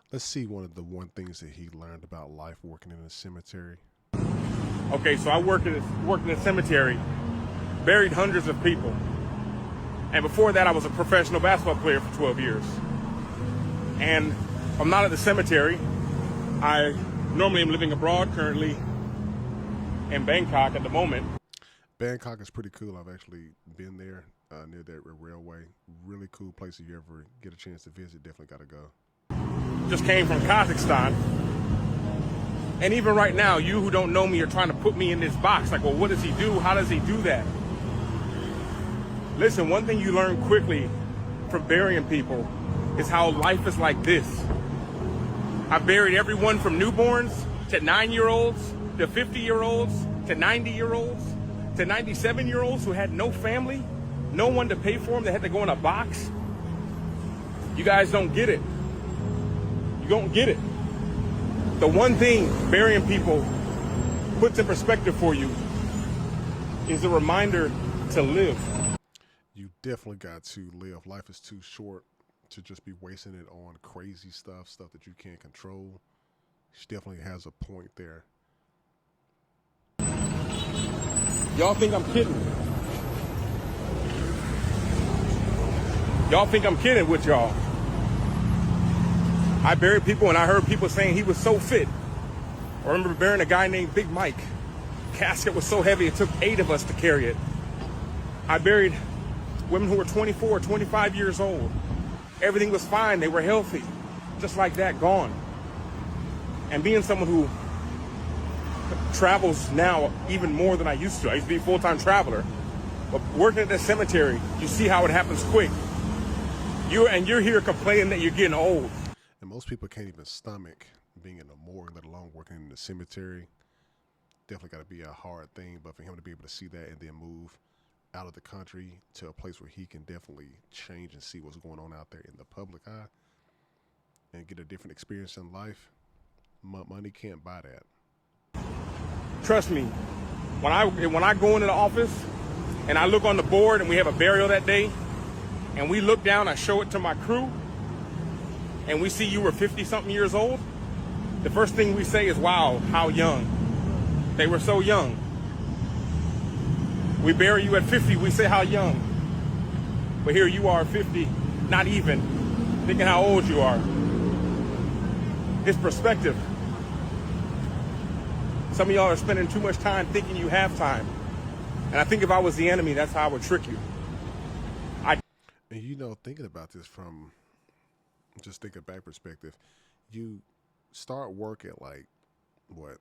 Let's see one things that he learned about life working in a cemetery. Okay, so I worked in a cemetery, buried hundreds of people. And before that, I was a professional basketball player for 12 years. And I'm not at the cemetery. I normally am living abroad, currently in Bangkok at the moment. Bangkok is pretty cool. I've actually been there near that railway. Really cool place. If you ever get a chance to visit, definitely got to go. Just came from Kazakhstan. And even right now, you who don't know me are trying to put me in this box. Like, well, what does he do? How does he do that? Listen, one thing you learn quickly from burying people is how life is like this. I've buried everyone from newborns to 9-year-olds to 50-year-olds to 90-year-olds to 97-year-olds who had no family, no one to pay for them. They had to go in a box. You guys don't get it. You don't get it. The one thing burying people puts in perspective for you is a reminder to live. You definitely got to live. Life is too short to just be wasting it on crazy stuff that you can't control. She definitely has a point there. Y'all think I'm kidding. Y'all think I'm kidding with y'all. I buried people and I heard people saying he was so fit. I remember burying a guy named Big Mike. Casket was so heavy it took 8 of us to carry it. I buried women who were 24, 25 years old. Everything was fine. They were healthy. Just like that, gone. And being someone who travels now even more than I used to. I used to be a full-time traveler. But working at the cemetery, you see how it happens quick. You're here complaining that you're getting old. And most people can't even stomach being in the morgue, let alone working in the cemetery. Definitely got to be a hard thing. But for him to be able to see that and then move out of the country to a place where he can definitely change and see what's going on out there in the public eye and get a different experience in life, money can't buy that. Trust me, when I go into the office and I look on the board and we have a burial that day and we look down, I show it to my crew and we see you were 50-something years old, the first thing we say is, wow, how young. They were so young. We bury you at 50, we say how young. But here you are 50, not even, thinking how old you are. It's perspective. Some of y'all are spending too much time thinking you have time. And I think if I was the enemy, that's how I would trick you. And thinking about this from just thinking back perspective, you start work at like, what,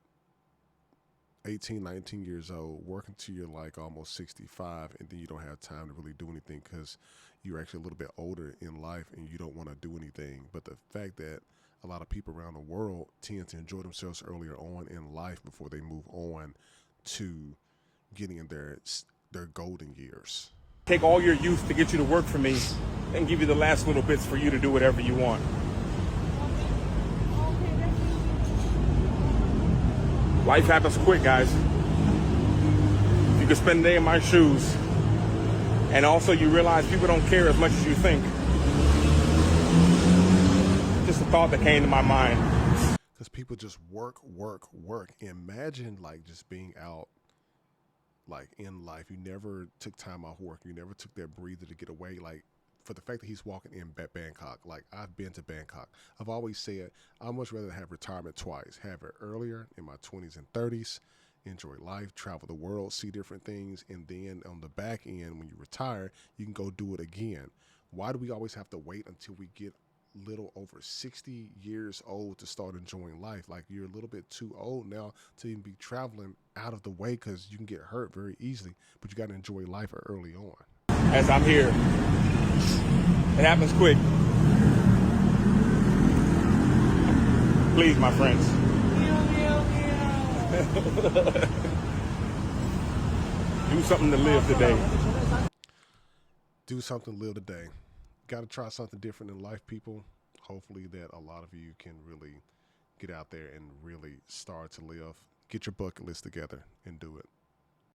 18, 19 years old, working till you're like almost 65, and then you don't have time to really do anything because you're actually a little bit older in life and you don't want to do anything. But the fact that a lot of people around the world tend to enjoy themselves earlier on in life before they move on to getting in their golden years. Take all your youth to get you to work for me and give you the last little bits for you to do whatever you want. Life happens quick, guys. You can spend a day in my shoes. And also you realize people don't care as much as you think. Just a thought that came to my mind. Because people just work. Imagine like just being out like in life. You never took time off work. You never took that breather to get away. Like for the fact that he's walking in Bangkok, like I've been to Bangkok. I've always said I'd much rather have retirement twice. Have it earlier in my 20s and 30s, enjoy life, travel the world, see different things. And then on the back end, when you retire, you can go do it again. Why do we always have to wait until we get little over 60 years old to start enjoying life? Like you're a little bit too old now to even be traveling out of the way because you can get hurt very easily, but you got to enjoy life early on. As I'm here, it happens quick. Please, my friends. Do something to live today. Do something to live today. Got to try something different in life, people. Hopefully that a lot of you can really get out there and really start to live. Get your bucket list together and do it.